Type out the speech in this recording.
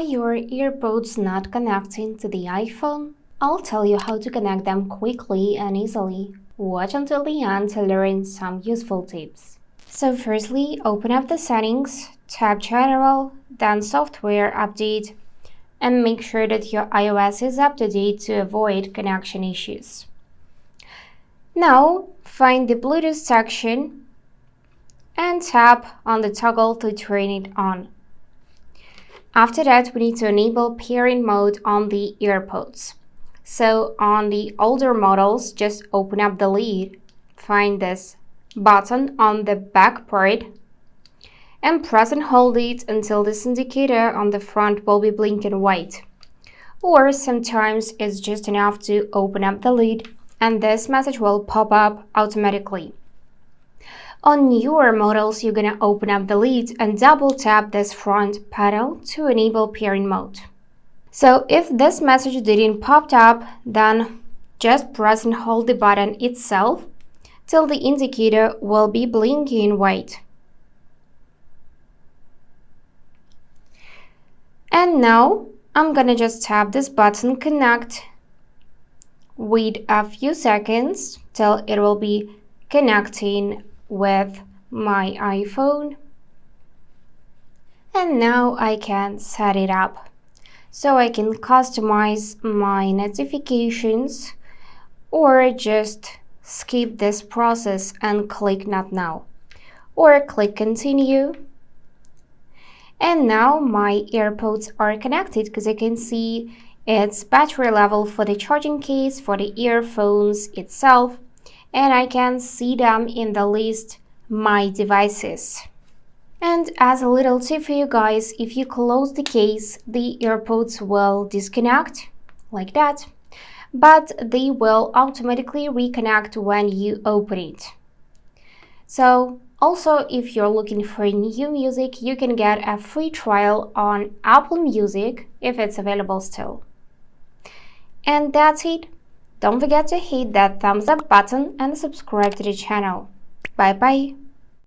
your AirPods not connecting to the iPhone? I'll tell you how to connect them quickly and easily. Watch until the end to learn some useful tips. So firstly, open up the settings, tap General, then Software Update, and make sure that your iOS is up to date to avoid connection issues. Now, find the Bluetooth section and tap on the toggle to turn it on. After that, we need to enable pairing mode on the AirPods. So on the older models, just open up the lid, find this button on the back part, and press and hold it until this indicator on the front will be blinking white. Or sometimes it's just enough to open up the lid and this message will pop up automatically. On newer models, you're gonna open up the lid and double tap this front panel to enable pairing mode. So if this message didn't pop up, then just press and hold the button itself till the indicator will be blinking white. And now I'm gonna just tap this button Connect, wait a few seconds till it will be connecting with my iPhone, and now I can set it up. So I can customize my notifications or just skip this process and click Not Now or click Continue. And now my AirPods are connected because I can see its battery level for the charging case, for the earphones itself, and I can see them in the list My Devices. And as a little tip for you guys, if you close the case, the AirPods will disconnect like that, but they will automatically reconnect when you open it. So also, if you're looking for new music, you can get a free trial on Apple Music if it's available still. And that's it. Don't forget to hit that thumbs up button and subscribe to the channel. Bye bye.